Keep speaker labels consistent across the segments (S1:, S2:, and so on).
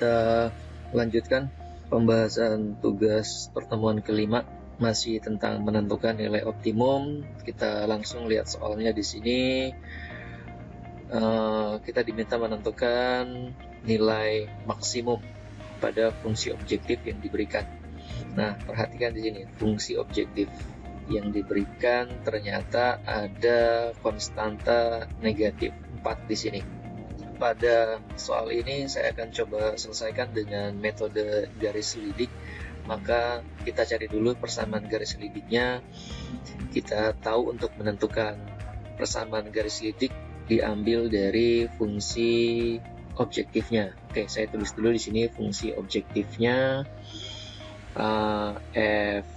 S1: kita lanjutkan pembahasan tugas pertemuan kelima, masih tentang menentukan nilai optimum. Kita langsung lihat soalnya di sini. Kita diminta menentukan nilai maksimum pada fungsi objektif yang diberikan. Nah, perhatikan di sini fungsi objektif yang diberikan ternyata ada konstanta negatif 4 di sini. Pada soal ini saya akan coba selesaikan dengan metode garis lidik. Maka kita cari dulu persamaan garis lidiknya. Kita tahu untuk menentukan persamaan garis lidik diambil dari fungsi objektifnya. Oke, saya tulis dulu di sini fungsi objektifnya f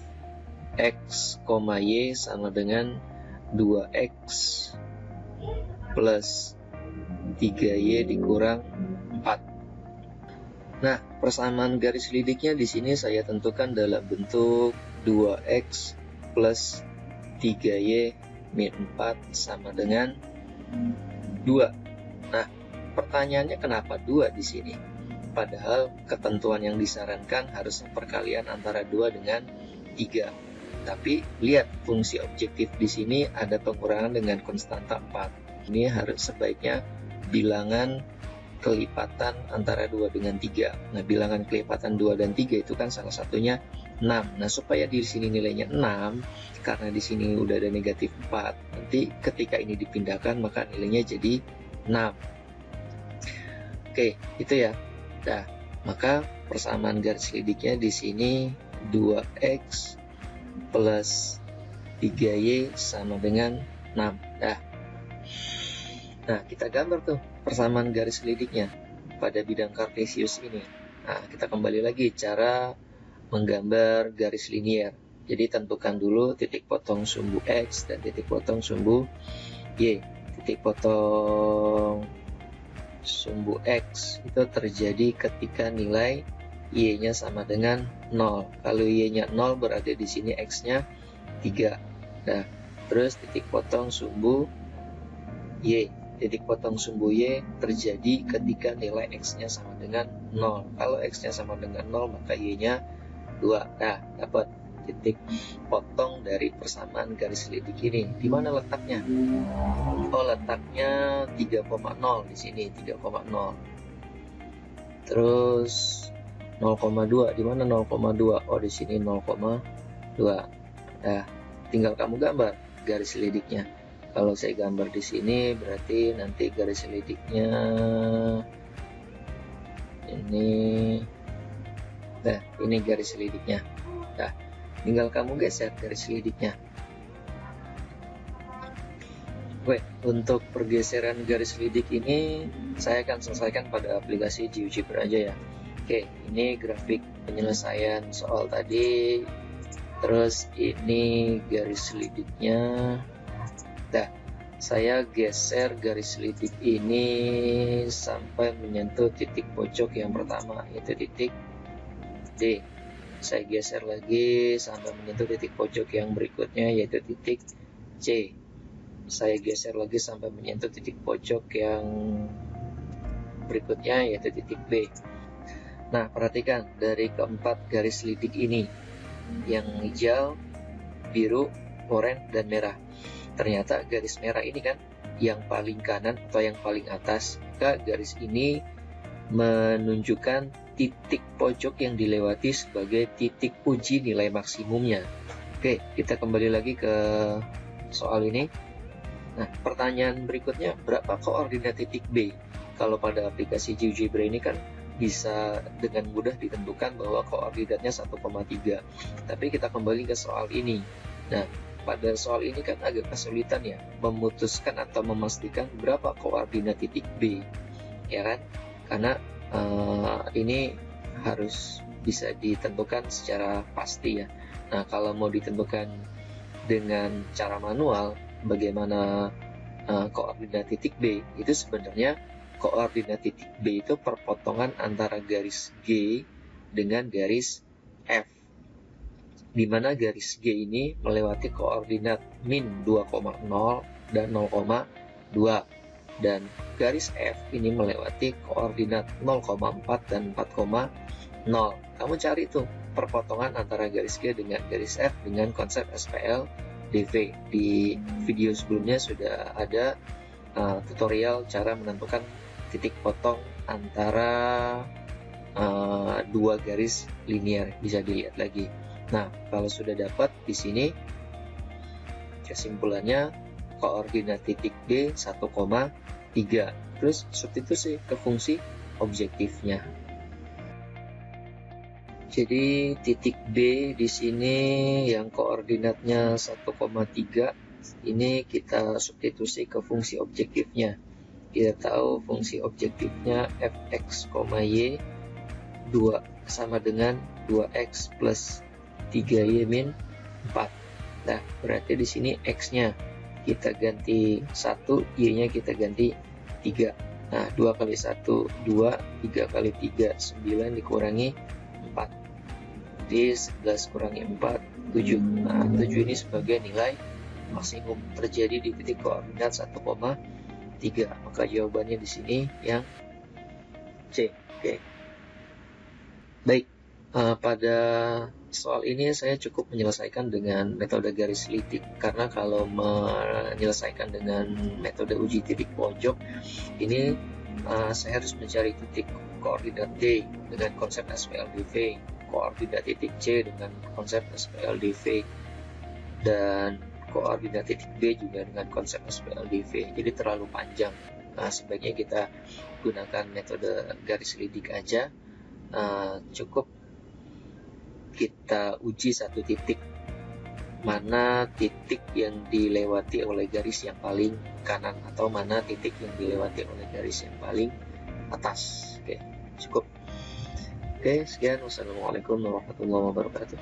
S1: x, y sama dengan 2x plus 3y dikurang 4. Nah, persamaan garis lidiknya di sini saya tentukan dalam bentuk 2x plus 3y min 4 sama dengan 2. Nah, pertanyaannya kenapa 2 di sini? Padahal ketentuan yang disarankan harusnya perkalian antara 2 dengan 3. Tapi lihat fungsi objektif di sini ada pengurangan dengan konstanta 4. Ini harus sebaiknya bilangan kelipatan antara 2 dengan 3. Nah, bilangan kelipatan 2 dan 3 itu kan salah satunya 6. Nah, supaya di sini nilainya 6, karena di sini udah ada negatif 4, nanti ketika ini dipindahkan maka nilainya jadi 6. Oke, itu ya. Nah, maka persamaan garis lidiknya di sini 2x plus 3y sama dengan 6. Nah, kita gambar tuh persamaan garis lidiknya pada bidang kartesius ini. Nah, kita kembali lagi cara menggambar garis linier. Jadi tentukan dulu titik potong sumbu x dan titik potong sumbu y. Titik potong sumbu x itu terjadi ketika nilai y-nya sama dengan 0. Kalau y-nya 0 berarti di sini x-nya 3. Nah, terus titik potong sumbu y. Titik potong sumbu y terjadi ketika nilai x-nya sama dengan 0. Kalau x-nya sama dengan 0 maka y-nya 2. Nah, dapat titik potong dari persamaan garis lidik ini. Di mana letaknya? Oh, letaknya 3,0 di sini, 3,0. Terus 0,2 di mana 0,2? Oh, di sini 0,2. Nah, tinggal kamu gambar garis lidiknya. Kalau saya gambar di sini berarti nanti garis lidiknya ini. Nah, ini garis lidiknya. Nah, tinggal kamu geser garis lidiknya. Oke, untuk pergeseran garis lidik ini saya akan selesaikan pada aplikasi GeoGebra aja ya. Oke, ini grafik penyelesaian soal tadi. Terus ini garis lidiknya. Nah, saya geser garis lidik ini sampai menyentuh titik pojok yang pertama, yaitu titik D. Saya geser lagi sampai menyentuh titik pojok yang berikutnya, yaitu titik C. Saya geser lagi sampai menyentuh titik pojok yang berikutnya, yaitu titik B. Nah, perhatikan dari keempat garis lidik ini, yang hijau, biru, oranye, dan merah. Ternyata garis merah ini kan yang paling kanan atau yang paling atas. Maka garis ini menunjukkan titik pojok yang dilewati sebagai titik uji nilai maksimumnya. Oke, kita kembali lagi ke soal ini. Nah, pertanyaan berikutnya, berapa koordinat titik B? Kalau pada aplikasi GeoGebra ini kan bisa dengan mudah ditentukan bahwa koordinatnya 1,3. Tapi kita kembali ke soal ini. Nah, pada soal ini kan agak kesulitan ya memutuskan atau memastikan berapa koordinat titik B, ya kan? Karena ini harus bisa ditentukan secara pasti ya. Nah, kalau mau ditentukan dengan cara manual, bagaimana koordinat titik B? Itu sebenarnya koordinat titik B itu perpotongan antara garis G dengan garis F, di mana garis G ini melewati koordinat min 2,0 dan 0,2. dan garis F ini melewati koordinat 0,4 dan 4,0. Kamu cari tuh perpotongan antara garis G dengan garis F dengan konsep SPL DV. Di video sebelumnya sudah ada tutorial cara menentukan titik potong antara dua garis linear, bisa dilihat lagi. Nah, kalau sudah dapat di sini kesimpulannya koordinat titik D 1,3. Terus substitusi ke fungsi objektifnya. Jadi titik B di sini yang koordinatnya 1,3 ini kita substitusi ke fungsi objektifnya. Kita tahu fungsi objektifnya fx, y 2 sama dengan 2x plus 3y min 4. Nah, berarti di sini x-nya kita ganti 1, y-nya kita ganti 3. Nah, 2 kali 1, 2, 3 kali 3, 9 dikurangi 4. Jadi 11 kurangi 4, 7. Nah, 7 ini sebagai nilai maksimum terjadi di titik koordinat 1,3. Maka jawabannya di sini yang C. Oke. Baik, pada soal ini saya cukup menyelesaikan dengan metode garis lidik, karena kalau menyelesaikan dengan metode uji titik pojok ini saya harus mencari titik koordinat D dengan konsep SPLDV, koordinat titik C dengan konsep SPLDV, dan koordinat titik B juga dengan konsep SPLDV. Jadi terlalu panjang. Nah, sebaiknya kita gunakan metode garis lidik aja. Cukup kita uji satu titik, mana titik yang dilewati oleh garis yang paling kanan atau mana titik yang dilewati oleh garis yang paling atas. Oke, cukup. Oke, sekian. Wassalamualaikum warahmatullahi wabarakatuh.